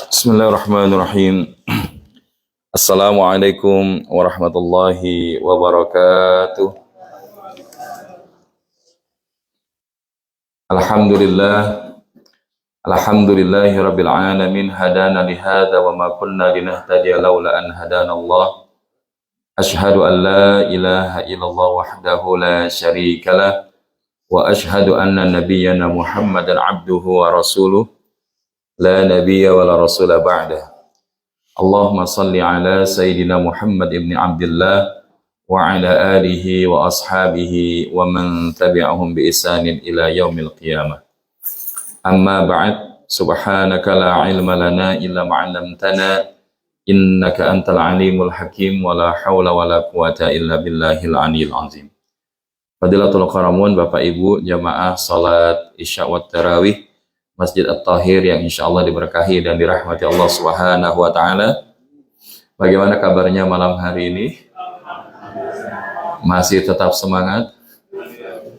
Bismillahirrahmanirrahim. Assalamualaikum warahmatullahi wabarakatuh. Alhamdulillahi rabbil alamin, hadana lihada wa ma kunna linahtadiya laula an hadana Allah. Ashhadu an la ilaha illallah wahdahu la syarika lah wa ashhadu anna nabiyyana Muhammadan abduhu wa rasuluh la nabiyya wa la rasula ba'dah. Allahumma salli ala Sayyidina Muhammad ibn Abdullah wa ala alihi wa ashabihi wa man tabi'ahum bi ihsanin ila yaumil qiyamah. Amma ba'd, subhanaka la ilma lana illa ma 'allamtana innaka antal alimul hakim wa la haula wa la quwata illa billahil aliyil azim. Fadilatul qaramun, Bapak Ibu jamaah salat Isya wa Tarawih Masjid At-Tahir yang insyaallah diberkahi dan dirahmati Allah Subhanahu wa taala. Bagaimana kabarnya malam hari ini? Masih tetap semangat?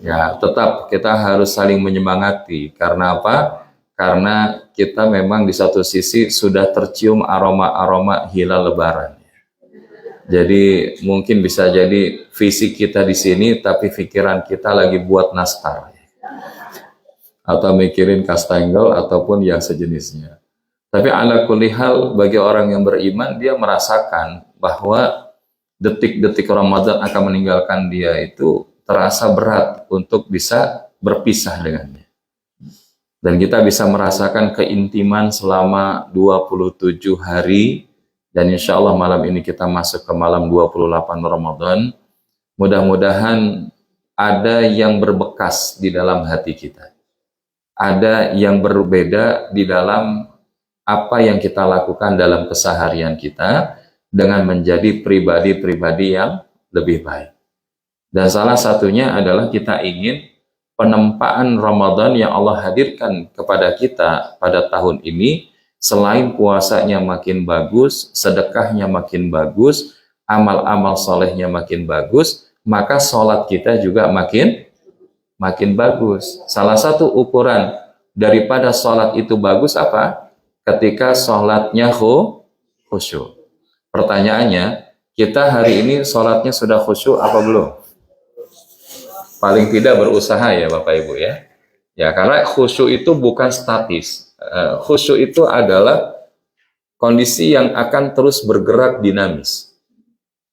Ya, tetap kita harus saling menyemangati. Karena apa? Karena kita memang di satu sisi sudah tercium aroma-aroma hilal lebaran. Jadi mungkin bisa jadi fisik kita di sini tapi pikiran kita lagi buat nastar, atau mikirin kastengel ataupun yang sejenisnya. Tapi ala kulli hal, bagi orang yang beriman, dia merasakan bahwa detik-detik Ramadan akan meninggalkan dia itu terasa berat untuk bisa berpisah dengannya. Dan kita bisa merasakan keintiman selama 27 hari, dan insya Allah malam ini kita masuk ke malam 28 Ramadan. Mudah-mudahan ada yang berbekas di dalam hati kita. Ada yang berbeda di dalam apa yang kita lakukan dalam keseharian kita dengan menjadi pribadi-pribadi yang lebih baik. Dan salah satunya adalah kita ingin penempaan Ramadan yang Allah hadirkan kepada kita pada tahun ini, selain puasanya makin bagus, sedekahnya makin bagus, amal-amal solehnya makin bagus, maka sholat kita juga makin bagus. Salah satu ukuran daripada sholat itu bagus apa? Ketika sholatnya khusyuk. Pertanyaannya, kita hari ini sholatnya sudah khusyuk apa belum? Paling tidak berusaha ya Bapak Ibu ya. Ya, karena khusyuk itu bukan statis. Khusyuk itu adalah kondisi yang akan terus bergerak dinamis.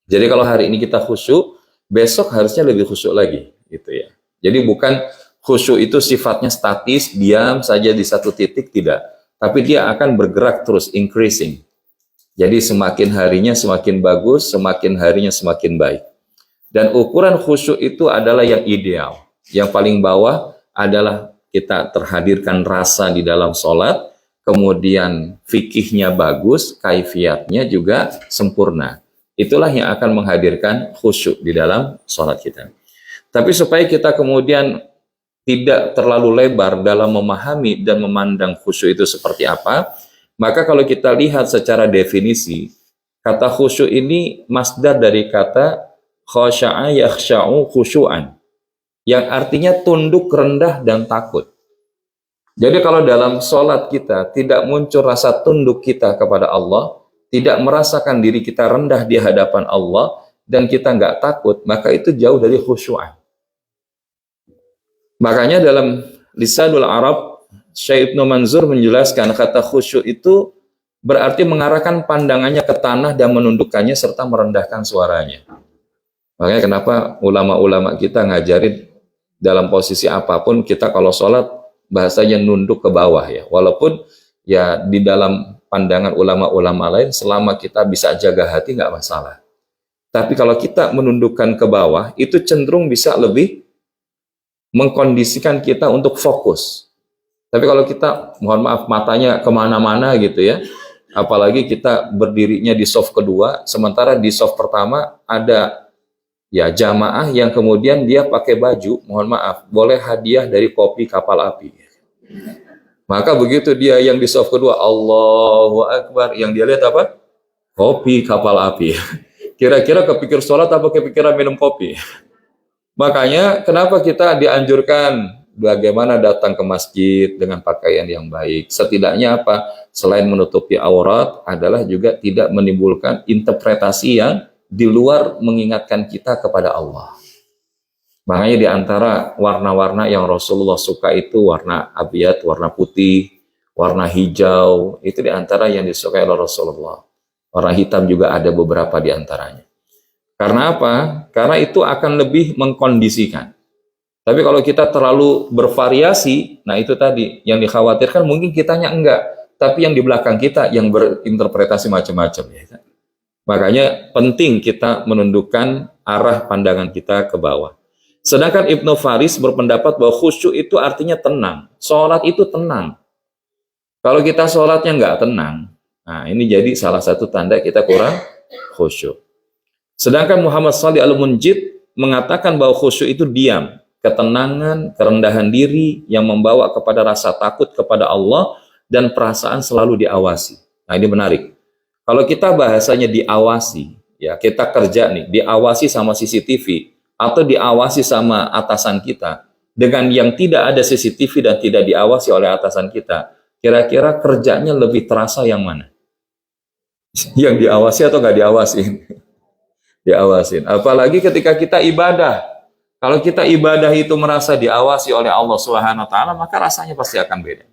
Jadi kalau hari ini kita khusyuk, besok harusnya lebih khusyuk lagi, gitu ya. Jadi bukan khusyuk itu sifatnya statis, diam saja di satu titik, tidak. Tapi dia akan bergerak terus, increasing. Jadi semakin harinya semakin bagus, semakin harinya semakin baik. Dan ukuran khusyuk itu adalah yang ideal. Yang paling bawah adalah kita terhadirkan rasa di dalam sholat, kemudian fikihnya bagus, kaifiatnya juga sempurna. Itulah yang akan menghadirkan khusyuk di dalam sholat kita. Tapi supaya kita kemudian tidak terlalu lebar dalam memahami dan memandang khusyuk itu seperti apa, maka kalau kita lihat secara definisi, kata khusyuk ini masdar dari kata khasya'a yakhsya'u khusyu'an, yang artinya tunduk, rendah, dan takut. Jadi kalau dalam sholat kita tidak muncul rasa tunduk kita kepada Allah, tidak merasakan diri kita rendah di hadapan Allah, dan kita nggak takut, maka itu jauh dari khusyu'an. Makanya dalam Lisanul Arab, Syekh Ibnu Manzur menjelaskan kata khusyuk itu berarti mengarahkan pandangannya ke tanah dan menundukkannya serta merendahkan suaranya. Makanya kenapa ulama-ulama kita ngajarin dalam posisi apapun kita kalau sholat bahasanya nunduk ke bawah ya. Walaupun ya di dalam pandangan ulama-ulama lain selama kita bisa jaga hati nggak masalah. Tapi kalau kita menundukkan ke bawah itu cenderung bisa lebih mengkondisikan kita untuk fokus. Tapi kalau kita, mohon maaf, matanya kemana-mana gitu ya, apalagi kita berdirinya di soft kedua, sementara di soft pertama ada ya jamaah yang kemudian dia pakai baju, mohon maaf, boleh hadiah dari kopi kapal api. Maka begitu dia yang di soft kedua, Allahu Akbar, yang dia lihat apa? Kopi kapal api. Kira-kira kepikir sholat apa kepikiran minum kopi? Makanya kenapa kita dianjurkan bagaimana datang ke masjid dengan pakaian yang baik. Setidaknya apa? Selain menutupi aurat adalah juga tidak menimbulkan interpretasi yang di luar mengingatkan kita kepada Allah. Makanya di antara warna-warna yang Rasulullah suka itu warna abiyat, warna putih, warna hijau, itu di antara yang disukai oleh Rasulullah. Warna hitam juga ada beberapa di antaranya. Karena apa? Karena itu akan lebih mengkondisikan. Tapi kalau kita terlalu bervariasi, nah itu tadi yang dikhawatirkan mungkin kitanya enggak, tapi yang di belakang kita yang berinterpretasi macam-macam. Ya. Makanya penting kita menundukkan arah pandangan kita ke bawah. Sedangkan Ibnu Faris berpendapat bahwa khusyuk itu artinya tenang. Sholat itu tenang. Kalau kita sholatnya nggak tenang, nah ini jadi salah satu tanda kita kurang khusyuk. Sedangkan Muhammad Shalih Al-Munjid mengatakan bahwa khusyuk itu diam, ketenangan, kerendahan diri yang membawa kepada rasa takut kepada Allah dan perasaan selalu diawasi. Nah ini menarik. Kalau kita bahasanya diawasi, ya kita kerja nih, diawasi sama CCTV atau diawasi sama atasan kita, dengan yang tidak ada CCTV dan tidak diawasi oleh atasan kita, kira-kira kerjanya lebih terasa yang mana? Yang diawasi atau nggak diawasin? Diawasin. Apalagi ketika kita ibadah. Kalau kita ibadah itu merasa diawasi oleh Allah Subhanahu wa taala, maka rasanya pasti akan beda.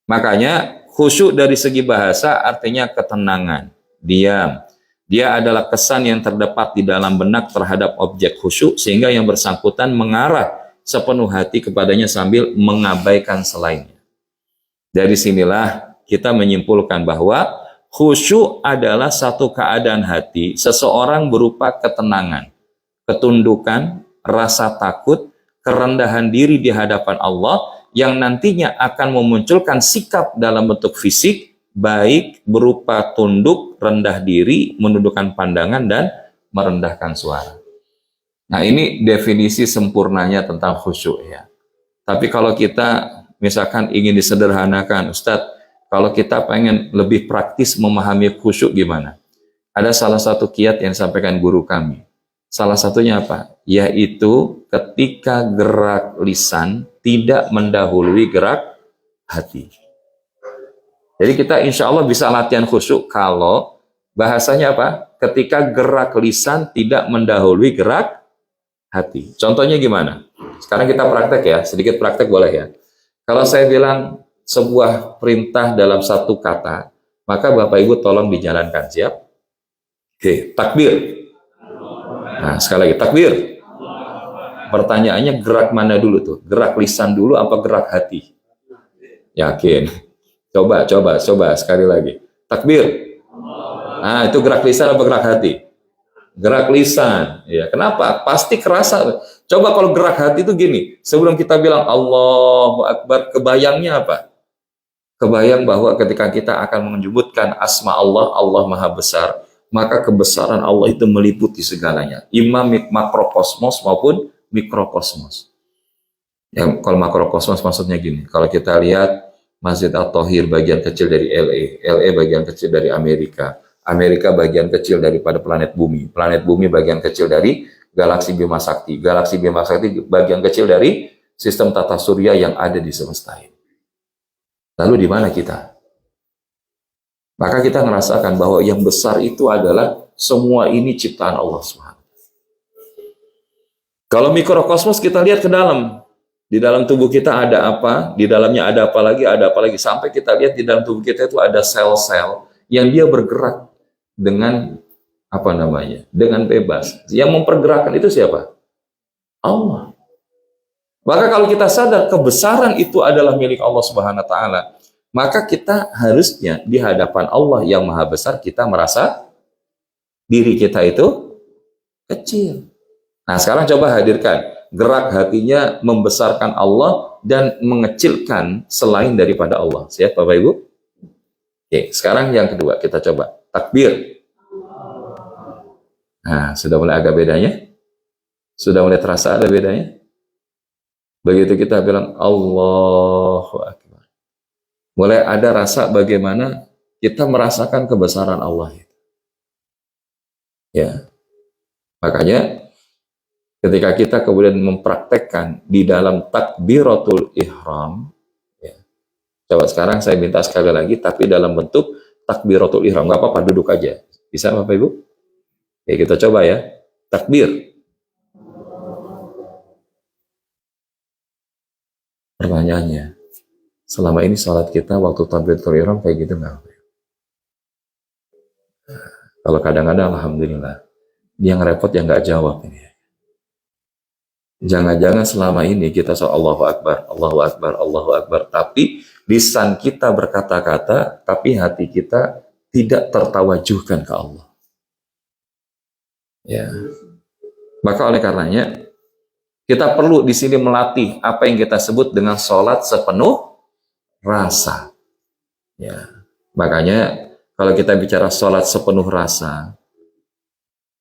Makanya khusyuk dari segi bahasa artinya ketenangan, diam. Dia adalah kesan yang terdapat di dalam benak terhadap objek khusyuk sehingga yang bersangkutan mengarah sepenuh hati kepadanya sambil mengabaikan selainnya. Dari sinilah kita menyimpulkan bahwa khusyuk adalah satu keadaan hati seseorang berupa ketenangan, ketundukan, rasa takut, kerendahan diri di hadapan Allah yang nantinya akan memunculkan sikap dalam bentuk fisik, baik berupa tunduk, rendah diri, menundukkan pandangan, dan merendahkan suara. Nah ini definisi sempurnanya tentang khusyuk ya. Tapi kalau kita misalkan ingin disederhanakan, Ustadz, kalau kita pengen lebih praktis memahami khusyuk gimana? Ada salah satu kiat yang disampaikan guru kami. Salah satunya apa? Yaitu ketika gerak lisan tidak mendahului gerak hati. Jadi kita insya Allah bisa latihan khusyuk kalau bahasanya apa? Ketika gerak lisan tidak mendahului gerak hati. Contohnya gimana? Sekarang kita praktek ya, sedikit praktek boleh ya. Kalau saya bilang sebuah perintah dalam satu kata, maka Bapak Ibu tolong dijalankan. Siap? Oke, takbir. Nah, sekali lagi, takbir. Pertanyaannya gerak mana dulu tuh? Gerak lisan dulu apa gerak hati? Yakin? Coba sekali lagi. Takbir. Nah, itu gerak lisan apa gerak hati? Gerak lisan. Ya, kenapa? Pasti kerasa. Coba kalau gerak hati itu gini, sebelum kita bilang Allahu Akbar, kebayangnya apa? Kebayang bahwa ketika kita akan menyebutkan asma Allah, Allah Maha Besar, maka kebesaran Allah itu meliputi segalanya. Imam makrokosmos maupun mikrokosmos. Ya, kalau makrokosmos maksudnya gini, kalau kita lihat Masjid At-Tahir bagian kecil dari LA bagian kecil dari Amerika bagian kecil daripada planet bumi bagian kecil dari galaksi Bima Sakti bagian kecil dari sistem tata surya yang ada di semesta ini. Lalu di mana kita? Maka kita merasakan bahwa yang besar itu adalah semua ini ciptaan Allah SWT. Kalau mikrokosmos kita lihat ke dalam. Di dalam tubuh kita ada apa, di dalamnya ada apa lagi, sampai kita lihat di dalam tubuh kita itu ada sel-sel yang dia bergerak dengan apa namanya, dengan bebas. Yang mempergerakkan itu siapa? Allah. Maka kalau kita sadar kebesaran itu adalah milik Allah Subhanahu wa taala, maka kita harusnya di hadapan Allah yang Maha Besar kita merasa diri kita itu kecil. Nah, sekarang coba hadirkan gerak hatinya membesarkan Allah dan mengecilkan selain daripada Allah. Siap Bapak Ibu? Oke, sekarang yang kedua kita coba takbir. Nah, sudah mulai agak bedanya? Sudah mulai terasa ada bedanya? Begitu kita bilang Allahu Akbar, mulai ada rasa bagaimana kita merasakan kebesaran Allah. Ya, makanya Ketika kita kemudian mempraktekkan di dalam takbiratul ihram, ya. Coba sekarang saya minta sekali lagi, tapi dalam bentuk takbiratul ihram. Nggak apa-apa, duduk aja. Bisa Bapak Ibu? Ya, kita coba ya. Takbir. Pertanyaannya, selama ini salat kita waktu takbiratul ihram kayak gitu nggak? Kalau kadang-kadang alhamdulillah, yang repot yang nggak jawab ini. Jangan-jangan selama ini kita soal Allahu Akbar, Allahu Akbar, Allahu Akbar, tapi lisan kita berkata-kata, tapi hati kita tidak tertawajuhkan ke Allah. Ya. Maka oleh karenanya kita perlu di sini melatih apa yang kita sebut dengan sholat sepenuh rasa. Ya. Makanya kalau kita bicara sholat sepenuh rasa,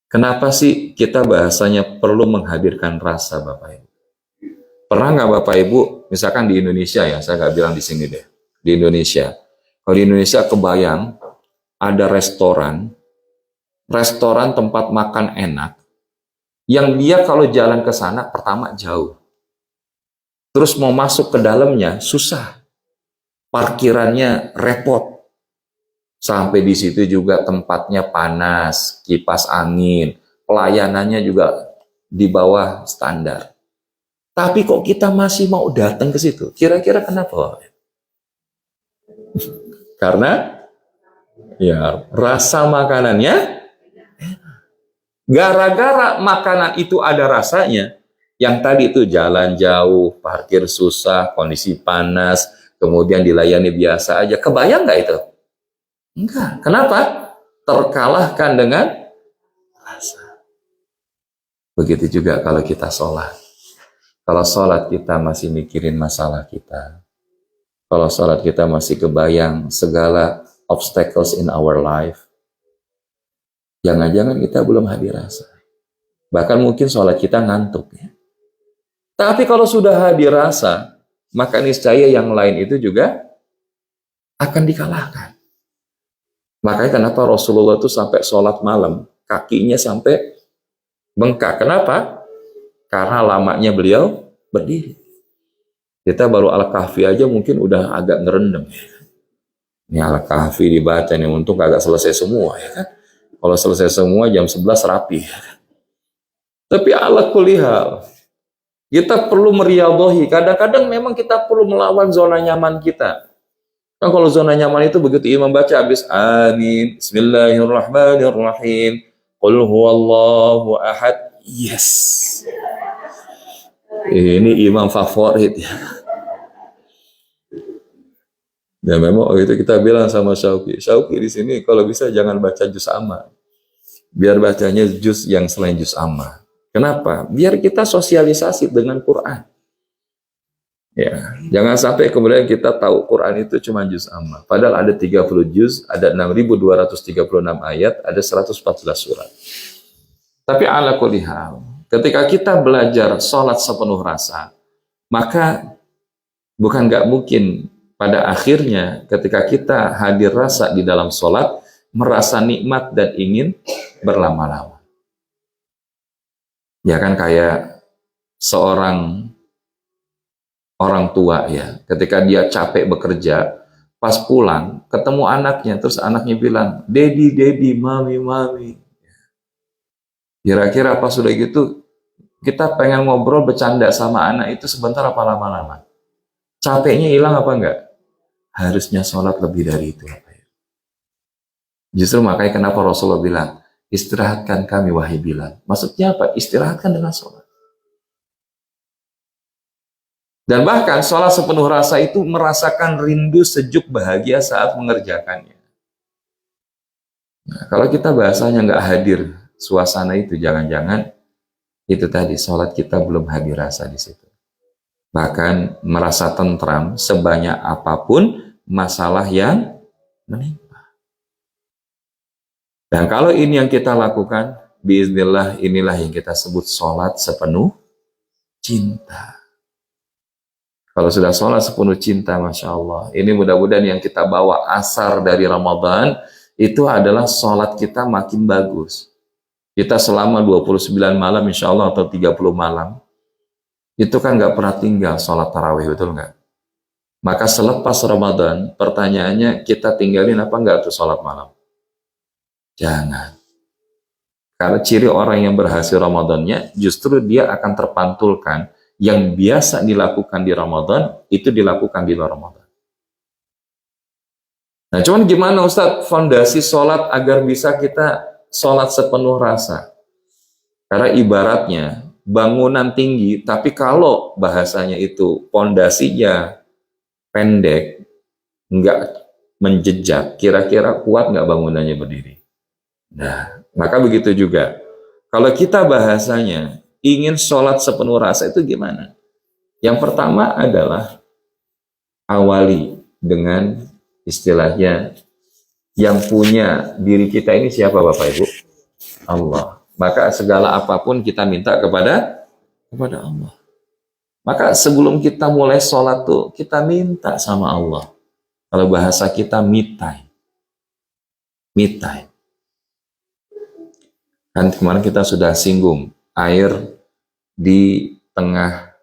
kenapa sih kita bahasanya perlu menghadirkan rasa, Bapak Ibu? Pernah nggak Bapak Ibu, misalkan di Indonesia ya, saya nggak bilang di sini deh, di Indonesia. Kalau di Indonesia kebayang ada restoran tempat makan enak, yang dia kalau jalan ke sana pertama jauh. Terus mau masuk ke dalamnya susah. Parkirannya repot. Sampai di situ juga tempatnya panas, kipas angin, pelayanannya juga di bawah standar. Tapi kok kita masih mau datang ke situ? Kira-kira kenapa? Karena ya rasa makanannya, gara-gara makanan itu ada rasanya, yang tadi itu jalan jauh, parkir susah, kondisi panas, kemudian dilayani biasa aja. Kebayang nggak itu? Enggak. Kenapa? Terkalahkan dengan rasa. Begitu juga kalau kita sholat. Kalau sholat kita masih mikirin masalah kita. Kalau sholat kita masih kebayang segala obstacles in our life. Jangan-jangan kita belum hadir rasa. Bahkan mungkin sholat kita ngantuk. Ya. Tapi kalau sudah hadir rasa, maka niscaya yang lain itu juga akan dikalahkan. Makanya kenapa Rasulullah itu sampai sholat malam, kakinya sampai bengkak. Kenapa? Karena lamanya beliau berdiri. Kita baru Al-Kahfi aja mungkin udah agak ngerendam. Ini Al-Kahfi dibaca, nih untung agak selesai semua. Ya kan? Kalau selesai semua jam 11 rapi. Tapi ala kulli hal, kita perlu meriadohi. Kadang-kadang memang kita perlu melawan zona nyaman kita. Kan kalau zona nyaman itu begitu imam baca habis amin, bismillahirrahmanirrahim, qul huwallahu ahad, yes. Ini imam favorit ya. Ya memang itu kita bilang sama Syauqi di sini kalau bisa jangan baca juz amma. Biar bacanya juz yang selain juz amma. Kenapa? Biar kita sosialisasi dengan Quran. Ya, jangan sampai kemudian kita tahu Quran itu cuma juz amma. Padahal ada 30 juz, ada 6.236 ayat, ada 114 surat. Tapi ala kulli hal, ketika kita belajar sholat sepenuh rasa, maka bukan nggak mungkin pada akhirnya ketika kita hadir rasa di dalam sholat, merasa nikmat dan ingin berlama-lama. Ya kan kayak seorang orang tua ya, ketika dia capek bekerja, pas pulang ketemu anaknya, terus anaknya bilang, "Dedi, mami." Kira-kira pas sudah gitu, kita pengen ngobrol bercanda sama anak itu sebentar apa lama-lama? Capeknya hilang apa enggak? Harusnya sholat lebih dari itu. Justru makanya kenapa Rasulullah bilang, istirahatkan kami wahai Bilal. Maksudnya apa? Istirahatkan dengan sholat. Dan bahkan sholat sepenuh rasa itu merasakan rindu sejuk bahagia saat mengerjakannya. Nah, kalau kita bahasanya nggak hadir suasana itu, jangan-jangan itu tadi sholat kita belum hadir rasa di situ. Bahkan merasa tentram sebanyak apapun masalah yang menimpa. Dan kalau ini yang kita lakukan, biiznillah inilah yang kita sebut sholat sepenuh cinta. Kalau sudah sholat sepenuh cinta, Masya Allah. Ini mudah-mudahan yang kita bawa asar dari Ramadan, itu adalah sholat kita makin bagus. Kita selama 29 malam insya Allah atau 30 malam, itu kan nggak pernah tinggal sholat tarawih, betul nggak? Maka selepas Ramadan, pertanyaannya kita tinggalin apa nggak tuh sholat malam? Jangan. Karena ciri orang yang berhasil Ramadannya, justru dia akan terpantulkan yang biasa dilakukan di Ramadan, itu dilakukan di luar Ramadan. Nah, cuman gimana Ustadz fondasi sholat agar bisa kita sholat sepenuh rasa? Karena ibaratnya bangunan tinggi, tapi kalau bahasanya itu fondasinya pendek, nggak menjejak, kira-kira kuat nggak bangunannya berdiri? Nah, maka begitu juga. Kalau kita bahasanya ingin sholat sepenuh rasa itu gimana? Yang pertama adalah awali dengan istilahnya yang punya diri kita ini siapa Bapak Ibu? Allah. Maka segala apapun kita minta kepada Allah. Maka sebelum kita mulai sholat tuh kita minta sama Allah. Kalau bahasa kita me time. Me time. Kan kemarin kita sudah singgung air di tengah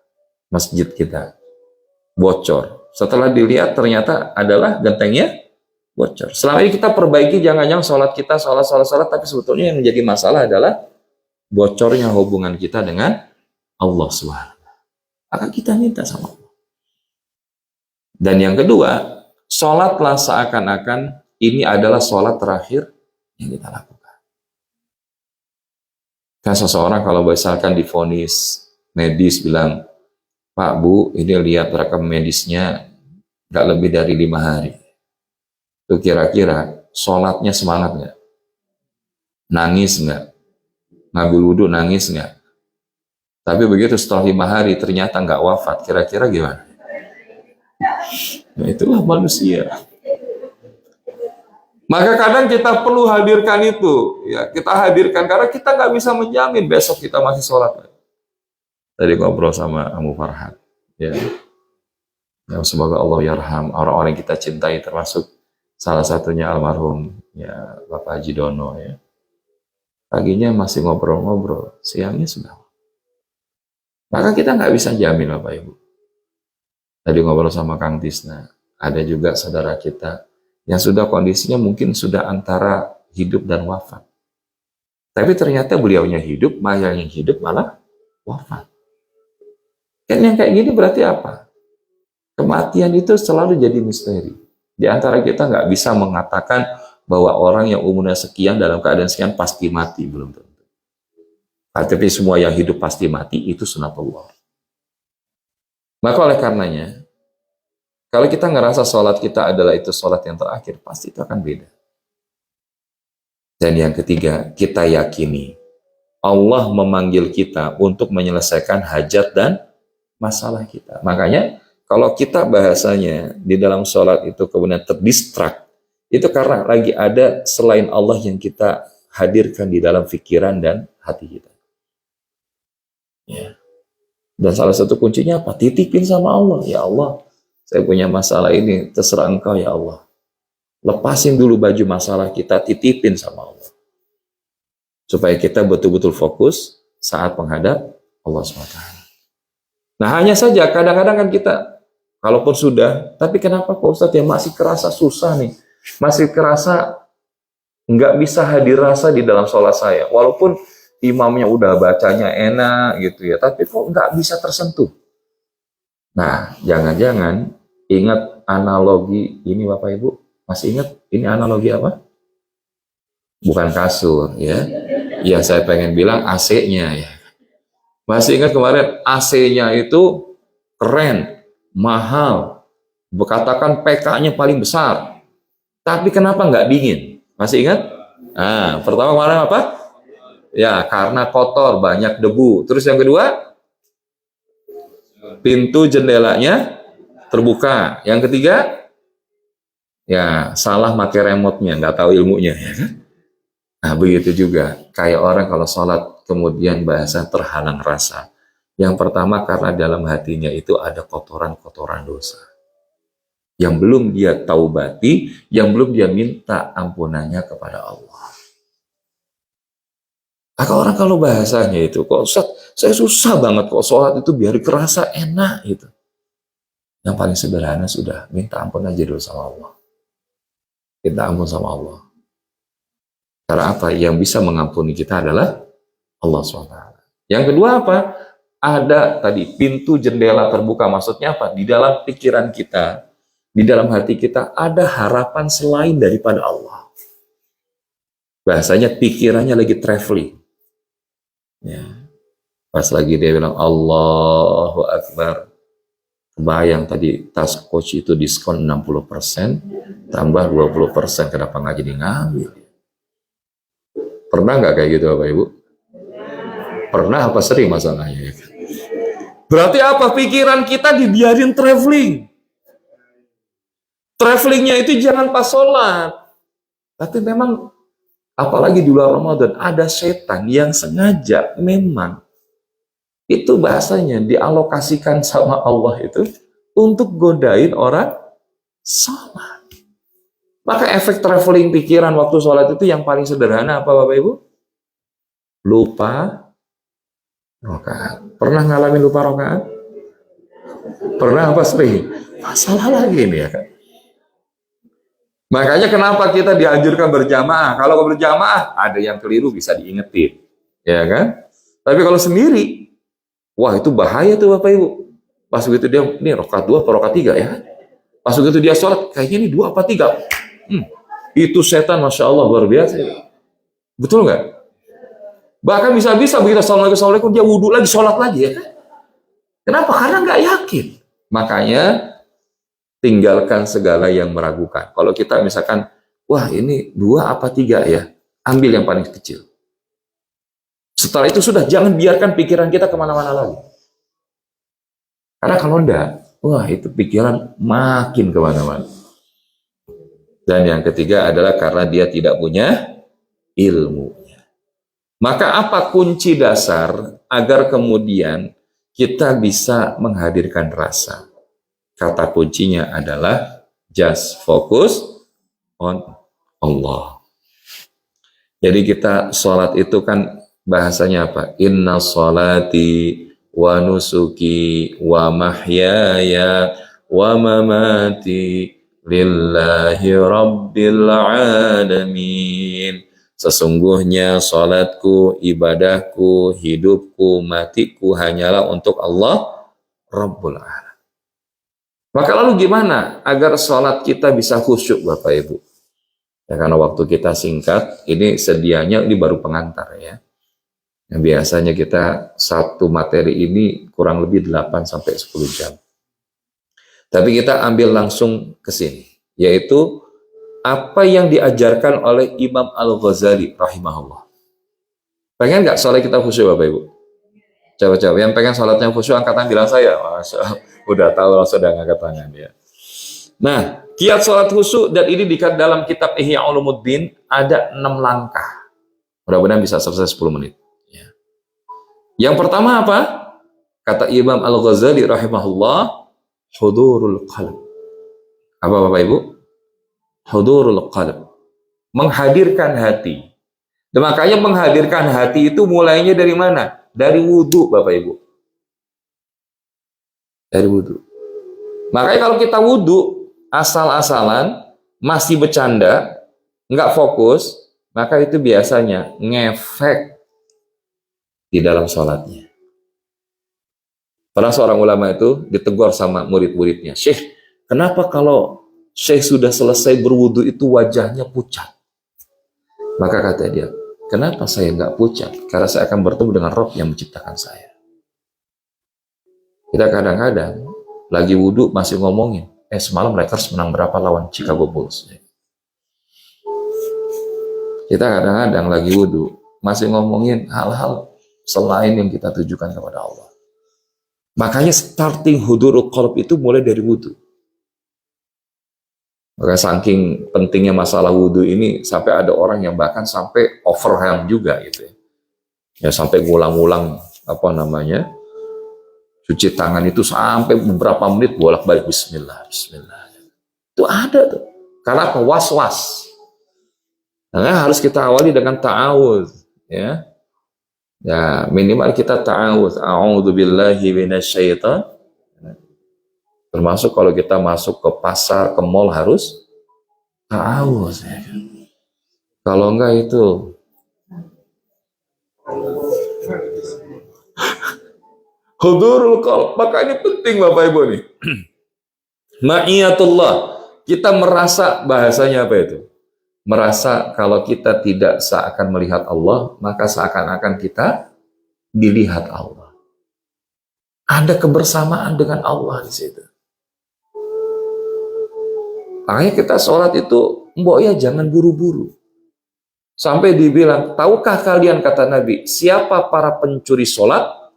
masjid kita bocor. Setelah dilihat ternyata adalah gentengnya bocor. Selama ini kita perbaiki jangan-jangan sholat kita sholat, tapi sebetulnya yang menjadi masalah adalah bocornya hubungan kita dengan Allah SWT. Maka kita minta sama Allah. Dan yang kedua, sholatlah seakan-akan ini adalah sholat terakhir yang kita lakukan. Kan seseorang kalau misalkan divonis medis bilang, Pak, Bu, ini lihat rekam medisnya nggak lebih dari 5 hari. Itu kira-kira sholatnya semangat nggak? Nangis nggak? Ngambil wudhu nangis nggak? Tapi begitu setelah 5 hari ternyata nggak wafat, kira-kira gimana? Nah, itulah manusia. Maka kadang kita perlu hadirkan itu, ya kita hadirkan karena kita nggak bisa menjamin besok kita masih sholat. Tadi ngobrol sama Amu Farhat, ya. Ya, semoga Allah yarham orang-orang yang kita cintai termasuk salah satunya almarhum ya Bapak Haji Dono ya. Paginya masih ngobrol-ngobrol, siangnya sudah. Maka kita nggak bisa jamin Bapak Ibu. Tadi ngobrol sama Kang Tisna, ada juga saudara kita yang sudah kondisinya mungkin sudah antara hidup dan wafat. Tapi ternyata beliaunya hidup, mayanya hidup malah wafat. Kan yang kayak gini berarti apa? Kematian itu selalu jadi misteri. Di antara kita nggak bisa mengatakan bahwa orang yang umurnya sekian dalam keadaan sekian pasti mati, belum tentu. Tapi semua yang hidup pasti mati, itu sunatullah. Maka oleh karenanya, kalau kita ngerasa sholat kita adalah itu sholat yang terakhir, pasti itu akan beda. Dan yang ketiga, kita yakini Allah memanggil kita untuk menyelesaikan hajat dan masalah kita. Makanya kalau kita bahasanya di dalam sholat itu kemudian terdistrak, itu karena lagi ada selain Allah yang kita hadirkan di dalam pikiran dan hati kita. Ya. Dan salah satu kuncinya apa? Titipin sama Allah. Ya Allah, saya punya masalah ini, terserah Engkau ya Allah. Lepasin dulu baju masalah kita, titipin sama Allah. Supaya kita betul-betul fokus saat menghadap Allah SWT. Nah hanya saja kadang-kadang kan kita, kalaupun sudah, tapi kenapa Pak Ustadz ya masih kerasa susah nih. Masih kerasa nggak bisa hadir rasa di dalam sholat saya. Walaupun imamnya udah bacanya enak gitu ya, tapi kok nggak bisa tersentuh. Nah, jangan-jangan ingat analogi ini Bapak Ibu. Masih ingat ini analogi apa? Bukan kasur ya. Ya saya pengen bilang AC-nya ya. Masih ingat kemarin AC-nya itu keren, mahal. Berkatakan PK-nya paling besar. Tapi kenapa nggak dingin? Masih ingat? Nah, pertama kemarin apa? Ya, karena kotor, banyak debu. Terus yang kedua, pintu jendelanya terbuka. Yang ketiga, ya salah pakai remote-nya, nggak tahu ilmunya. Nah, begitu juga. Kayak orang kalau sholat, kemudian bahasa terhalang rasa. Yang pertama, karena dalam hatinya itu ada kotoran-kotoran dosa. Yang belum dia taubati, yang belum dia minta ampunannya kepada Allah. Maka orang kalau bahasanya itu, kok Ustaz, saya susah banget kok sholat itu biar kerasa enak gitu. Yang paling sederhana sudah, minta ampun aja dulu sama Allah. Minta ampun sama Allah. Karena apa? Yang bisa mengampuni kita adalah Allah SWT. Yang kedua apa? Ada tadi pintu jendela terbuka. Maksudnya apa? Di dalam pikiran kita, di dalam hati kita ada harapan selain daripada Allah. Bahasanya pikirannya lagi traveling. Ya. Pas lagi dia bilang Allahu Akbar. Bayang tadi tas coach itu diskon 60%, tambah 20%, kenapa nggak jadi ngambil? Pernah nggak kayak gitu Bapak Ibu? Pernah apa sering masalahnya? Berarti apa? Pikiran kita dibiarin traveling. Travelingnya itu jangan pas sholat. Tapi memang, apalagi di bulan Ramadan, ada setan yang sengaja memang itu bahasanya dialokasikan sama Allah itu untuk godain orang sholat. Maka efek traveling pikiran waktu sholat itu yang paling sederhana apa Bapak Ibu? Lupa rokaat. Pernah ngalamin lupa rokaat? Pernah apa sering? Masalah lagi ini ya kan? Makanya kenapa kita dianjurkan berjamaah? Kalau berjamaah ada yang keliru bisa diingetin, ya kan? Tapi kalau sendiri, wah itu bahaya tuh Bapak Ibu. Pas begitu dia, ini rokaat 2 atau rokaat 3 ya. Pas begitu dia sholat, kayaknya ini 2 apa 3. Itu setan Masya Allah luar biasa. Betul nggak? Bahkan bisa-bisa begitu Assalamualaikum, dia wudhu lagi, sholat lagi ya kan. Kenapa? Karena nggak yakin. Makanya tinggalkan segala yang meragukan. Kalau kita misalkan, wah ini 2 apa 3 ya, ambil yang paling kecil. Setelah itu sudah, jangan biarkan pikiran kita kemana-mana lagi. Karena kalau enggak, wah itu pikiran makin kemana-mana. Dan yang ketiga adalah karena dia tidak punya ilmunya. Maka apa kunci dasar agar kemudian kita bisa menghadirkan rasa? Kata kuncinya adalah just focus on Allah. Jadi kita sholat itu kan bahasanya apa? Inna sholati wa nusuki wa mahyaya wa mamati lillahi rabbil alamin. Sesungguhnya salatku, ibadahku, hidupku, matiku hanyalah untuk Allah Rabbul Alamin. Maka lalu gimana agar salat kita bisa khusyuk Bapak Ibu? Ya, karena waktu kita singkat, ini sedianya ini baru pengantar ya. Yang biasanya kita satu materi ini kurang lebih 8-10 jam. Tapi kita ambil langsung ke sini, yaitu apa yang diajarkan oleh Imam Al-Ghazali rahimahullah. Pengen nggak sholat kita khusyuk Bapak Ibu? Coba-coba, yang pengen sholatnya khusyuk angkat tangan bilang saya. Masya Allah, udah tahu langsung udah angkat tangan ya. Nah, kiat sholat khusyuk dan ini dalam kitab Ihya Ulumuddin ada 6 langkah. Mudah-mudahan bisa selesai 10 menit. Ya. Yang pertama apa? Kata Imam Al-Ghazali rahimahullah, hudurul qalb. Apa Bapak Ibu? Hudurul qalb. Menghadirkan hati. Dan makanya menghadirkan hati itu mulainya dari mana? Dari wudhu Bapak Ibu. Dari wudhu. Makanya kalau kita wudhu asal-asalan, masih bercanda, nggak fokus, maka itu biasanya ngefek di dalam sholatnya. Pernah seorang ulama itu ditegur sama murid-muridnya, Syekh, kenapa kalau Syekh sudah selesai berwudu itu wajahnya pucat? Maka kata dia, kenapa saya nggak pucat? Karena saya akan bertemu dengan Rabb yang menciptakan saya. Kita kadang-kadang lagi wudu masih ngomongin, semalam Lakers menang berapa lawan Chicago Bulls? Kita kadang-kadang lagi wudu masih ngomongin hal-hal selain yang kita tujukan kepada Allah. Makanya starting hudurul qalb itu mulai dari wudu. Maka saking pentingnya masalah wudu ini sampai ada orang yang bahkan sampai overhand juga gitu ya. Ya sampai ngulang-ngulang apa namanya? Cuci tangan itu sampai beberapa menit bolak-balik bismillah, bismillah. Itu ada tuh. Karena apa? Was-was. Nah, harus kita awali dengan ta'awudz ya. Ya, minimal kita ta'awudz, a'udzubillahi minasyaitan. Termasuk kalau kita masuk ke pasar, ke mall harus ta'awudz. Ya. Kalau enggak itu hudurul qalb. Maka ini penting Bapak Ibu nih. Ma'iyatullah. Kita merasa, bahasanya apa itu? Merasa kalau kita tidak seakan melihat Allah, maka seakan-akan kita dilihat Allah. Ada kebersamaan dengan Allah di situ. Makanya kita sholat itu, mbok ya jangan buru-buru. Sampai dibilang, tahukah kalian, kata Nabi, siapa para pencuri sholat?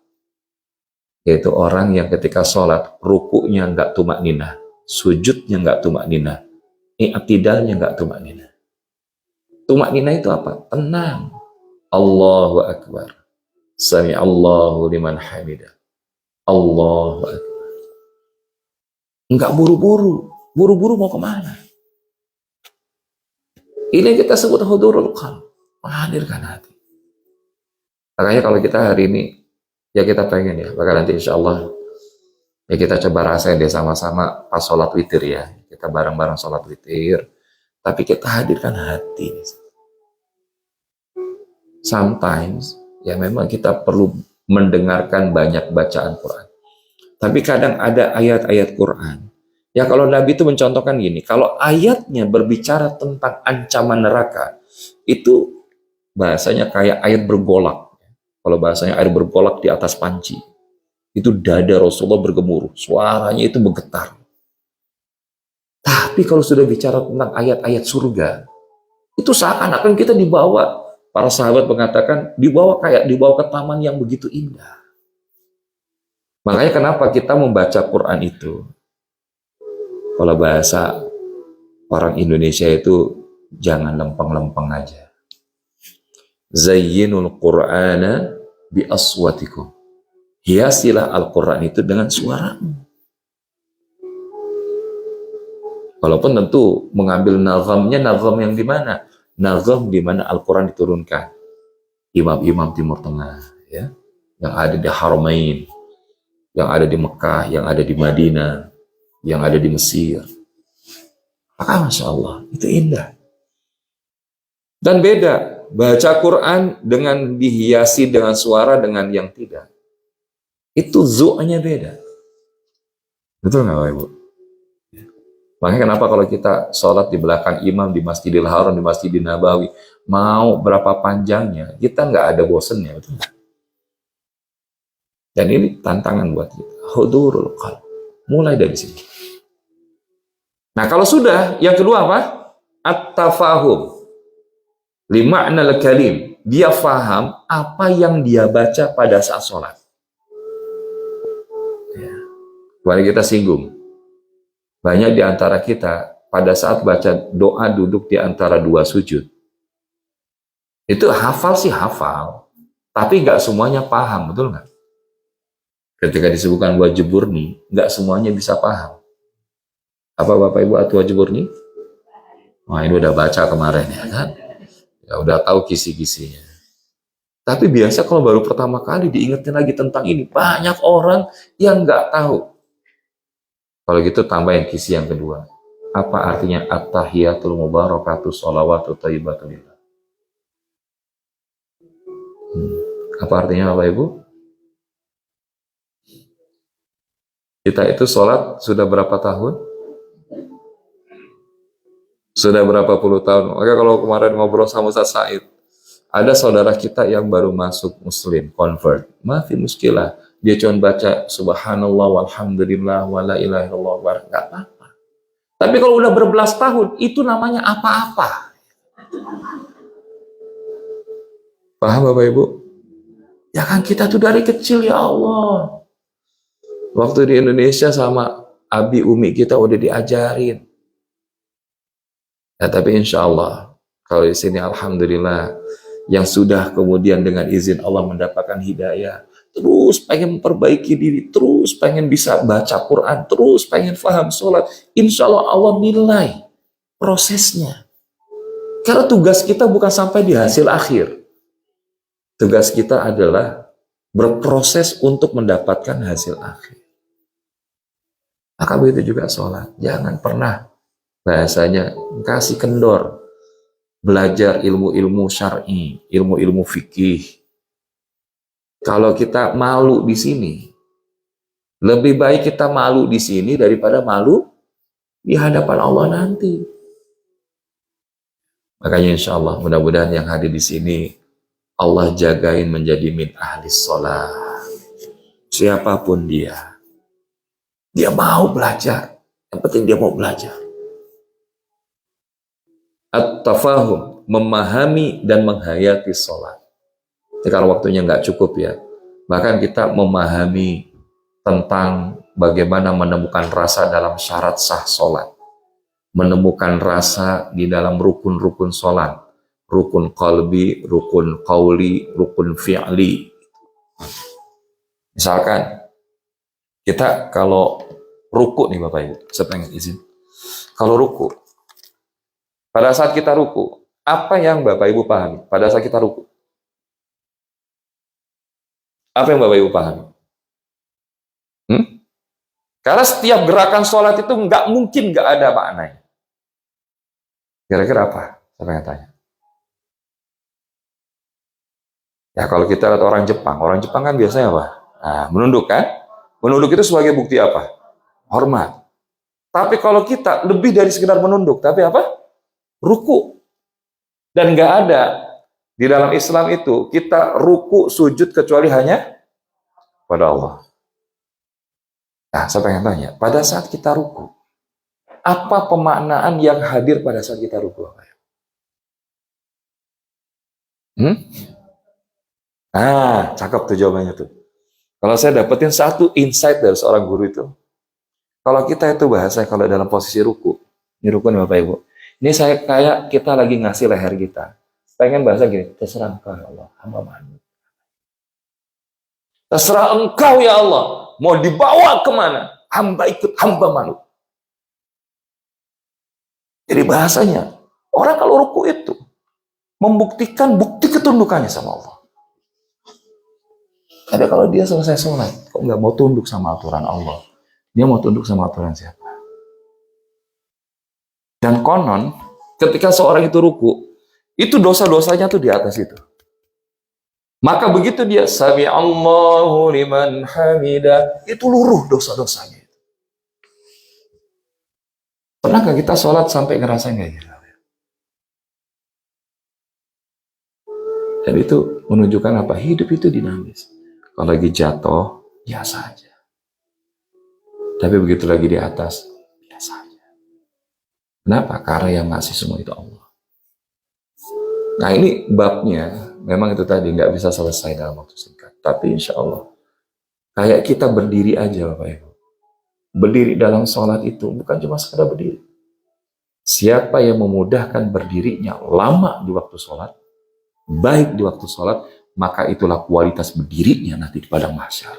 Yaitu orang yang ketika sholat, rukuknya nggak tumak ninah, sujudnya nggak tumak ninah, i'tidalnya nggak tumak ninah. Tumak ninah itu apa? Tenang. Allahu Akbar. Sami'allahu liman hamidah. Allahu Akbar. Enggak buru-buru. Buru-buru mau kemana? Ini kita sebut hudurul qalb. Menghadirkan hati. Makanya kalau kita hari ini, ya kita pengen ya, maka nanti insya Allah, ya kita coba rasain deh sama-sama pas sholat witir ya. Kita bareng-bareng sholat witir. Tapi kita hadirkan hati. Sometimes, ya memang kita perlu mendengarkan banyak bacaan Quran. Tapi kadang ada ayat-ayat Quran. Ya kalau Nabi itu mencontohkan gini, kalau ayatnya berbicara tentang ancaman neraka, itu bahasanya kayak air bergolak. Kalau bahasanya air bergolak di atas panci, itu dada Rasulullah bergemuruh, suaranya itu bergetar. Tapi kalau sudah bicara tentang ayat-ayat surga, itu seakan-akan kita dibawa, para sahabat mengatakan, dibawa ke taman yang begitu indah. Makanya kenapa kita membaca Quran itu, kalau bahasa orang Indonesia itu, jangan lempeng-lempeng aja. Zayyinul Qur'ana bi aswatikum. Hiasilah Al-Quran itu dengan suaramu. Walaupun tentu mengambil nazamnya, nazam yang di mana? Nazam di mana Al-Quran diturunkan. Imam-imam Timur Tengah, ya, yang ada di Haramain, yang ada di Mekah, yang ada di Madinah, yang ada di Mesir. Maka Masya Allah, itu indah. Dan beda, baca Quran dengan dihiasi dengan suara dengan yang tidak. Itu zu'nya beda. Betul nggak Bapak Ibu? Makanya kenapa kalau kita sholat di belakang imam di Masjidil Haram, di Masjidil Nabawi, mau berapa panjangnya, kita nggak ada bosennya. Betul nggak? Dan ini tantangan buat kita. Hudurul qalb. Mulai dari sini. Nah kalau sudah, yang kedua apa? At-tafahum. Lima'nal kalim. Dia faham apa yang dia baca pada saat sholat. Ya. Mari kita singgung. Banyak di antara kita pada saat baca doa duduk di antara dua sujud. Itu hafal sih hafal, tapi nggak semuanya paham, betul nggak? Ketika disebutkan wajib burni, nggak semuanya bisa paham. Apa Bapak Ibu wajib burni? Wah ini udah baca kemarin ya kan? Ya udah tahu kisi-kisinya. Tapi biasa kalau baru pertama kali diingetin lagi tentang ini, banyak orang yang nggak tahu. Kalau gitu tambahin kisi yang kedua. Apa artinya at-tahiyatul mubarakatuh sholawatu thayyibatu lillah? Apa artinya Bapak Ibu? Kita itu sholat sudah berapa tahun? Sudah berapa puluh tahun? Maka kalau kemarin ngobrol sama Ustaz Said, ada saudara kita yang baru masuk Muslim, convert. Maafi muskilah. Dia cuma baca subhanallah walhamdulillah wala ilaha illallah nggak apa-apa. Tapi kalau udah berbelas tahun, itu namanya apa-apa. Paham Bapak Ibu? Ya kan kita tuh dari kecil ya Allah. Waktu di Indonesia sama abi umi kita udah diajarin. Ya tapi insya Allah, kalau di sini alhamdulillah, yang sudah kemudian dengan izin Allah mendapatkan hidayah, terus pengen memperbaiki diri, terus pengen bisa baca Quran, terus pengen paham sholat, insya Allah Allah nilai prosesnya. Karena tugas kita bukan sampai di hasil akhir. Tugas kita adalah berproses untuk mendapatkan hasil akhir. Maka begitu juga sholat. Jangan pernah bahasanya kasih kendor. Belajar ilmu-ilmu syar'i, ilmu-ilmu fikih. Kalau kita malu di sini, lebih baik kita malu di sini daripada malu di hadapan Allah nanti. Makanya insya Allah mudah-mudahan yang hadir di sini Allah jagain menjadi min ahli sholat. Siapapun dia mau belajar. Yang penting dia mau belajar. At-tafahum, memahami dan menghayati sholat. Jadi kalau waktunya nggak cukup ya, bahkan kita memahami tentang bagaimana menemukan rasa dalam syarat sah sholat, menemukan rasa di dalam rukun-rukun sholat, rukun qalbi, rukun qauli, rukun fi'li. Misalkan kita kalau ruku nih Bapak Ibu, saya pengen izin. Kalau ruku, pada saat kita ruku, apa yang Bapak Ibu pahami pada saat kita ruku? Apa yang Bapak Ibu pahami? Karena setiap gerakan sholat itu nggak mungkin nggak ada maknanya. Kira-kira apa? Saya pengen tanya. Ya kalau kita lihat orang Jepang kan biasanya apa? Nah, menunduk kan? Menunduk itu sebagai bukti apa? Hormat. Tapi kalau kita lebih dari sekedar menunduk, tapi apa? Ruku. Dan nggak ada di dalam Islam itu kita ruku sujud kecuali hanya pada Allah. Nah, saya pengen tanya, pada saat kita ruku, apa pemaknaan yang hadir pada saat kita ruku? Nah, cakep tuh jawabannya tuh. Kalau saya dapetin satu insight dari seorang guru itu, kalau kita itu bahasa kalau dalam posisi ruku, ini ruku nih Bapak Ibu, ini saya kayak kita lagi ngasih leher kita. Pengen bahasa gini, terserah engkau ya Allah, hamba manut. Terserah engkau ya Allah, mau dibawa kemana, hamba ikut, hamba manut. Jadi bahasanya, orang kalau ruku itu, membuktikan bukti ketundukannya sama Allah. Ada kalau dia selesai sholat, kok nggak mau tunduk sama aturan Allah, dia mau tunduk sama aturan siapa? Dan konon, ketika seorang itu ruku, itu dosa-dosanya tuh di atas itu. Maka begitu dia sami Allahu liman hamidah, itu luruh dosa-dosanya. Pernahkah kita sholat sampai ngerasain kayak gitu? Dan itu menunjukkan apa? Hidup itu dinamis. Kalau lagi jatuh, biasa aja. Tapi begitu lagi di atas, biasa aja. Kenapa? Karena yang ngasih semua itu Allah. Nah ini babnya, memang itu tadi nggak bisa selesai dalam waktu singkat. Tapi insya Allah, kayak kita berdiri aja Bapak Ibu. Berdiri dalam sholat itu bukan cuma sekedar berdiri. Siapa yang memudahkan berdirinya lama di waktu sholat, baik di waktu sholat, maka itulah kualitas berdirinya nanti di padang mahsyar.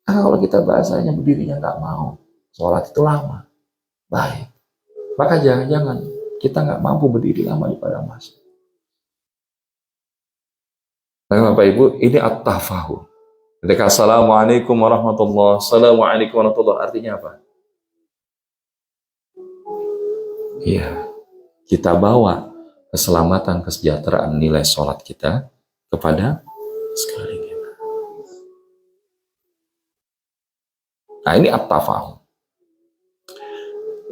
Nah, kalau kita bahasanya berdirinya nggak mau, sholat itu lama, baik. Maka jangan-jangan kita nggak mampu berdiri lama di padang mahsyar. Nah, Bapak Ibu, ini at-tafahum. Ketika Assalamualaikum warahmatullahi wabarakatuh, Assalamualaikum warahmatullahi wabarakatuh, artinya apa? Iya, kita bawa keselamatan, kesejahteraan, nilai sholat kita kepada sekalian kita. Nah ini at-tafahum.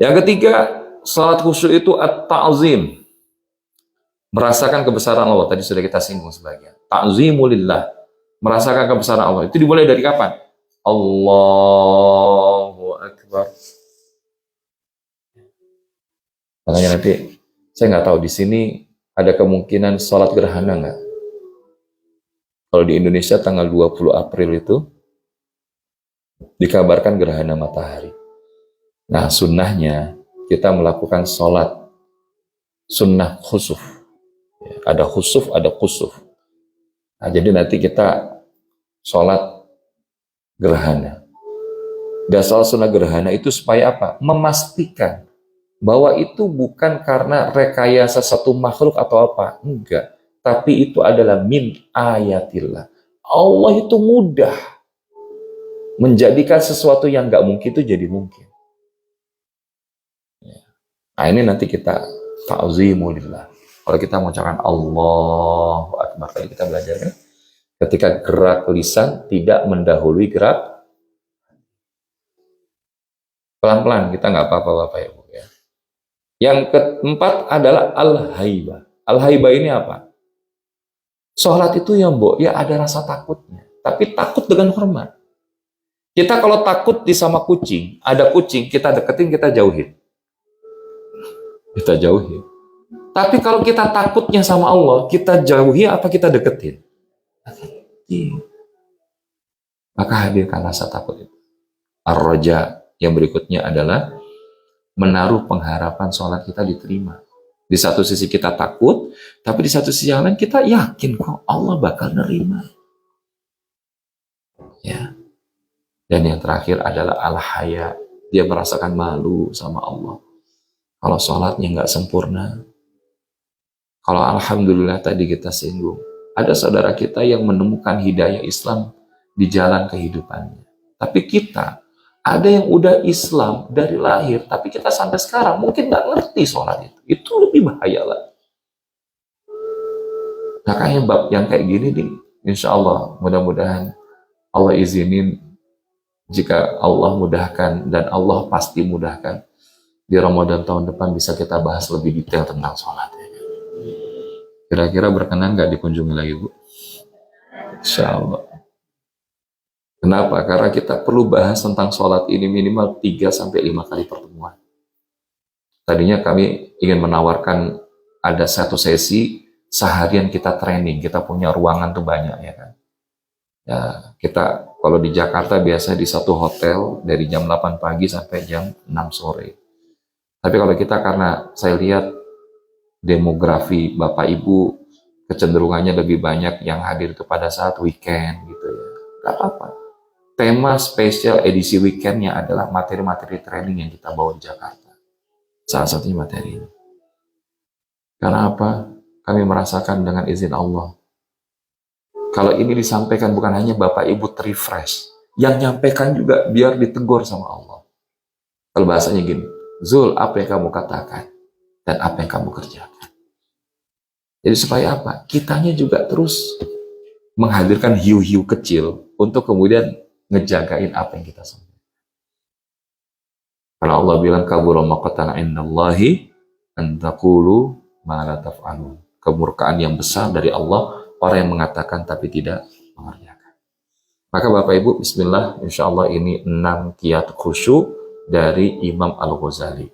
Yang ketiga, sholat khusyuk itu at-ta'zim. Merasakan kebesaran Allah, tadi sudah kita singgung sebagian. Ta'zimulillah, merasakan kebesaran Allah. Itu dimulai dari kapan? Allahu Akbar. Makanya nanti, saya nggak tahu di sini ada kemungkinan sholat gerhana nggak? Kalau di Indonesia tanggal 20 April itu dikabarkan gerhana matahari. Nah sunnahnya kita melakukan sholat sunnah khusuf. Ada khusuf, ada kusuf. Nah, jadi nanti kita sholat gerhana. Dan sholat sunnah gerhana itu supaya apa? Memastikan bahwa itu bukan karena rekayasa satu makhluk atau apa. Enggak. tapi itu adalah min ayatillah. Allah itu mudah menjadikan sesuatu yang nggak mungkin itu jadi mungkin. Nah ini nanti kita ta'zimulillah. Kalau kita mengucapkan Allahu Akbar, tadi kita belajar kan, ketika gerak lisan tidak mendahului gerak, pelan-pelan, kita nggak apa-apa Bapak Ibu ya. Yang keempat adalah al-haibah. Al-haibah ini apa? Sholat itu ya Mbok, ya ada rasa takutnya, tapi takut dengan hormat. Kita kalau takut di sama kucing, ada kucing, kita deketin, kita jauhin. Kita jauhin. Tapi kalau kita takutnya sama Allah, kita jauhi apa kita deketin? Maka hadirkan rasa takut itu. Ar-raja yang berikutnya adalah menaruh pengharapan sholat kita diterima. Di satu sisi kita takut, tapi di satu sisi yang lain kita yakin kok Allah bakal nerima. Ya. Dan yang terakhir adalah al-haya. Dia merasakan malu sama Allah. Kalau sholatnya nggak sempurna. Kalau alhamdulillah tadi kita singgung, ada saudara kita yang menemukan hidayah Islam di jalan kehidupannya. Tapi kita, ada yang udah Islam dari lahir, tapi kita sampai sekarang mungkin nggak ngerti sholat itu. Itu lebih bahaya lah. Makanya bab yang kayak gini nih, insya Allah mudah-mudahan Allah izinin, jika Allah mudahkan, dan Allah pasti mudahkan, di Ramadan tahun depan bisa kita bahas lebih detail tentang sholat. Kira-kira berkenan nggak dikunjungi lagi Bu? Insya Allah. Kenapa? Karena kita perlu bahas tentang sholat ini minimal 3-5 kali pertemuan. Tadinya kami ingin menawarkan ada satu sesi seharian kita training, kita punya ruangan tuh banyak ya kan. Ya, kita kalau di Jakarta biasa di satu hotel dari jam 8 pagi sampai jam 6 sore. Tapi kalau kita, karena saya lihat demografi Bapak Ibu kecenderungannya lebih banyak yang hadir itu pada saat weekend gitu ya. Gak apa-apa. Tema spesial edisi weekendnya adalah materi-materi training yang kita bawa di Jakarta. Salah satunya materi ini. Karena apa? Kami merasakan dengan izin Allah. Kalau ini disampaikan bukan hanya Bapak Ibu refresh, yang nyampaikan juga biar ditegur sama Allah. Kalau bahasanya gini, Zul, apa yang kamu katakan dan apa yang kamu kerjakan. Jadi supaya apa? Kitanya juga terus menghadirkan hiu-hiu kecil untuk kemudian ngejagain apa yang kita sampaikan. Karena Allah bilang kabura maqatan indallahi an taqulu ma la taf'alun. Kemurkaan yang besar dari Allah, orang yang mengatakan tapi tidak mengerjakan. Maka Bapak Ibu, bismillah, insyaallah ini 6 kiat khusyuk dari Imam Al-Ghazali.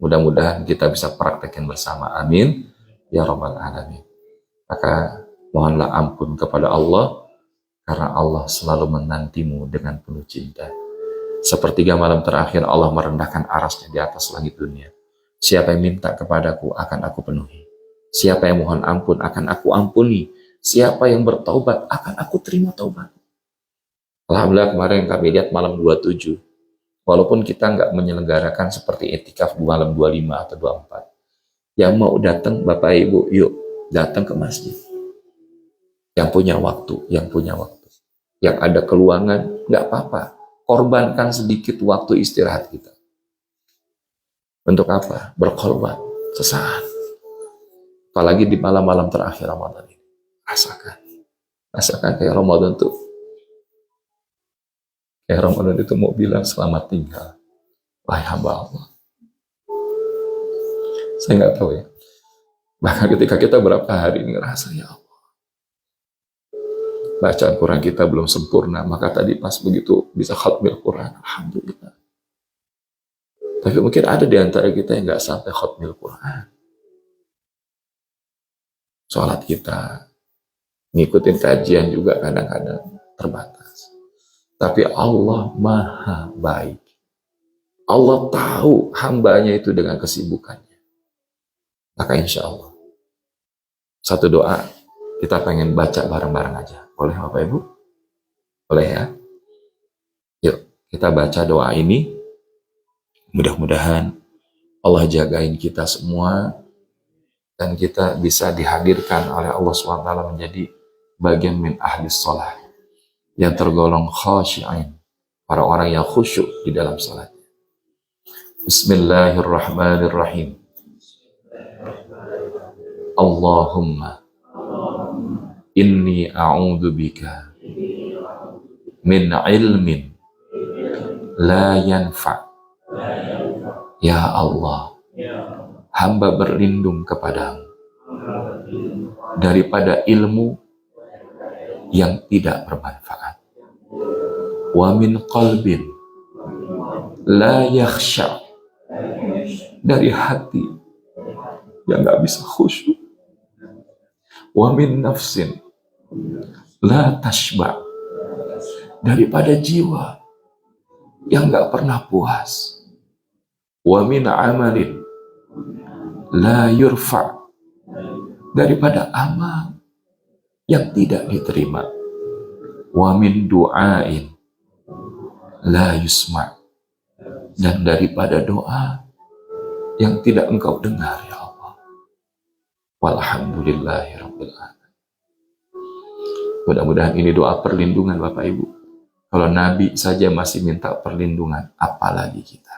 Mudah-mudahan kita bisa praktekkan bersama. Amin ya rabbal alamin. Maka mohonlah ampun kepada Allah, karena Allah selalu menantimu dengan penuh cinta. Sepertiga malam terakhir Allah merendahkan arasnya di atas langit dunia. Siapa yang minta kepadaku akan aku penuhi. Siapa yang mohon ampun akan aku ampuni. Siapa yang bertaubat akan aku terima taubat. Alhamdulillah kemarin kami lihat malam 27. Walaupun kita nggak menyelenggarakan seperti etikaf di malam 25 atau 24. Yang mau datang Bapak Ibu, yuk datang ke masjid. Yang punya waktu, yang ada keluangan, nggak apa-apa. Korbankan sedikit waktu istirahat kita. Untuk apa? Berkorban sesaat. Apalagi di malam-malam terakhir Ramadan ini. Rasakan kayak Ramadan tuh. Kayak Ramadan itu mau bilang selamat tinggal. Wahai hamba Allah. Saya nggak tahu ya. Bahkan ketika kita berapa hari ini ngerasa ya Allah. Bacaan Quran kita belum sempurna, maka tadi pas begitu bisa khatmil Quran, alhamdulillah. Tapi mungkin ada di antara kita yang nggak sampai khatmil Quran. Sholat kita, ngikutin kajian juga kadang-kadang terbatas. Tapi Allah maha baik. Allah tahu hambanya itu dengan kesibukannya. Maka insya Allah, satu doa kita pengen baca bareng-bareng aja. Boleh Bapak Ibu? Boleh ya? Yuk, kita baca doa ini. Mudah-mudahan Allah jagain kita semua dan kita bisa dihadirkan oleh Allah SWT menjadi bagian min ahli sholat yang tergolong khashi'in, para orang yang khusyuk di dalam salat. Bismillahirrahmanirrahim. Allahumma inni a'udzubika min ilmin la yanfa'. Ya Allah, hamba berlindung kepadamu daripada ilmu yang tidak bermanfaat. Wa min qalbin la yakhsha', dari hati yang gak bisa khusyuk. Wa min nafsin la tashba', daripada jiwa yang gak pernah puas. Wa min amalin la yurfa', daripada amal yang tidak diterima. Wa min du'ain la yusma', dan daripada doa yang tidak engkau dengar, ya Allah. Walhamdulillahi rabbil alamin. Mudah-mudahan ini doa perlindungan Bapak Ibu. Kalau Nabi saja masih minta perlindungan, apalagi kita.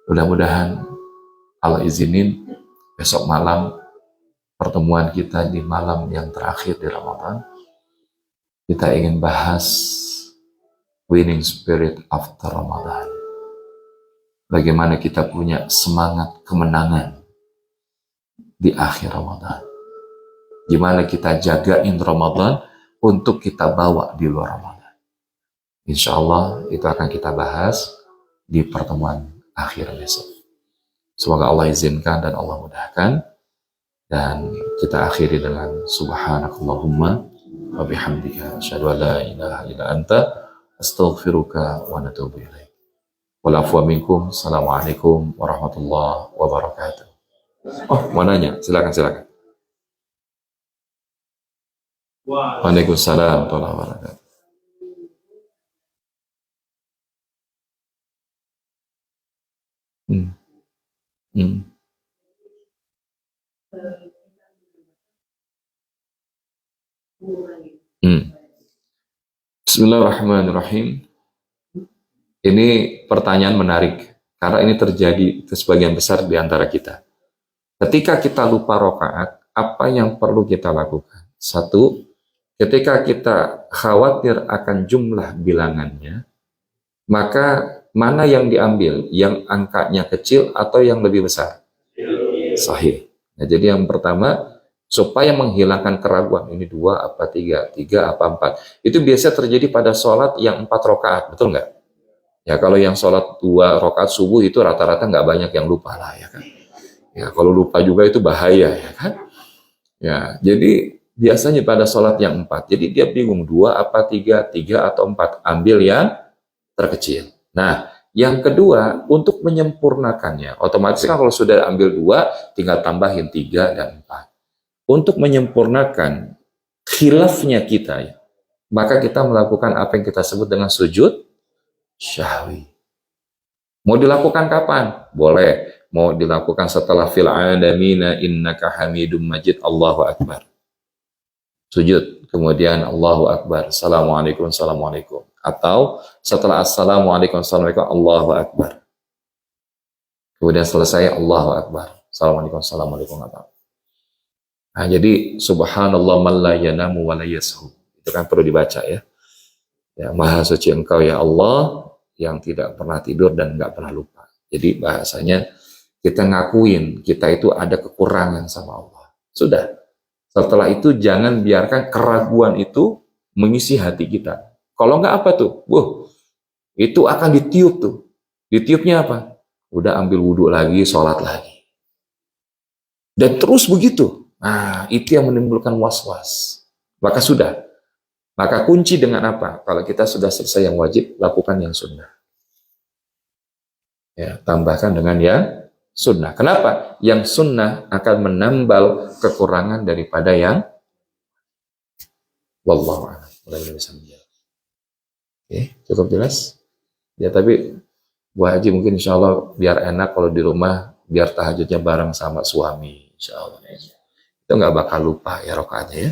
Mudah-mudahan Allah izinin besok malam pertemuan kita di malam yang terakhir di Ramadan, kita ingin bahas winning spirit after Ramadan. Bagaimana kita punya semangat kemenangan di akhir Ramadan. Gimana kita jagain Ramadan untuk kita bawa di luar Ramadan. Insya Allah itu akan kita bahas di pertemuan akhir besok. Semoga Allah izinkan dan Allah mudahkan. Dan kita akhiri dengan subhanakallahumma wa bihamdika asyhadu an la ilaha illa anta astaghfiruka wa atubu ilaik. Wal afwa minkum. Assalamualaikum warahmatullahi wabarakatuh. Oh, mau nanya? Silakan. Waalaikumsalam warahmatullahi wabarakatuh. Hmm. Bismillahirrahmanirrahim. Ini pertanyaan menarik karena ini terjadi sebagian besar di antara kita. Ketika kita lupa rakaat, apa yang perlu kita lakukan? Satu, ketika kita khawatir akan jumlah bilangannya, maka mana yang diambil? Yang angkanya kecil atau yang lebih besar? Sahih. Nah, jadi yang pertama, supaya menghilangkan keraguan, ini 2 apa 3, 3 apa 4. Itu biasa terjadi pada sholat yang 4 rakaat, betul nggak? Ya, kalau yang sholat 2 rakaat subuh itu rata-rata nggak banyak yang lupa lah, ya kan? Ya, kalau lupa juga itu bahaya, ya kan? Ya, jadi biasanya pada sholat yang 4, jadi dia bingung 2 apa 3, 3 atau 4, ambil yang terkecil. Nah, yang kedua, untuk menyempurnakannya, otomatis kan kalau sudah ambil 2, tinggal tambahin 3 dan 4. Untuk menyempurnakan khilafnya kita, ya, maka kita melakukan apa yang kita sebut dengan sujud syahwi. Mau dilakukan kapan? Boleh. Mau dilakukan setelah fil alamina innaka hamidum majid, Allahu Akbar. Sujud, kemudian Allahu Akbar, Assalamualaikum, Assalamualaikum. Atau setelah Assalamualaikum, Assalamualaikum, Allahu Akbar. Kemudian selesai Allahu Akbar, Assalamualaikum, Assalamualaikum. Nah, jadi subhanallah man la yanamu wa la yashu. Itu kan perlu dibaca, ya. Ya, maha suci engkau ya Allah yang tidak pernah tidur dan nggak pernah lupa. Jadi bahasanya kita ngakuin kita itu ada kekurangan sama Allah. Sudah. Setelah itu jangan biarkan keraguan itu mengisi hati kita. Kalau nggak apa tuh? Itu akan ditiup tuh. Ditiupnya apa? Udah ambil wudhu lagi, sholat lagi. Dan terus begitu. Nah, itu yang menimbulkan was-was. Maka sudah. Maka kunci dengan apa? Kalau kita sudah selesai yang wajib, lakukan yang sunnah. Ya, tambahkan dengan yang sunnah. Kenapa? Yang sunnah akan menambal kekurangan daripada yang wallahu a'lam. Mudah-mudahan bisa menjawab. Oke, cukup jelas? Ya, tapi Bu Haji mungkin insya Allah biar enak kalau di rumah, biar tahajudnya bareng sama suami. insya Allah. Itu nggak bakal lupa ya rokaatnya ya.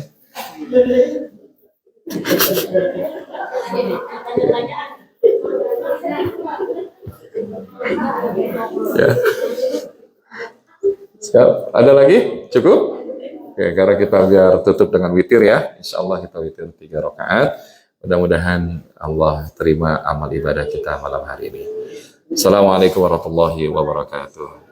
Ya. Siap. Ada lagi? Cukup? Oke, karena kita biar tutup dengan witir ya. Insya Allah kita witir 3 rakaat. Mudah-mudahan Allah terima amal ibadah kita malam hari ini. Assalamualaikum warahmatullahi wabarakatuh.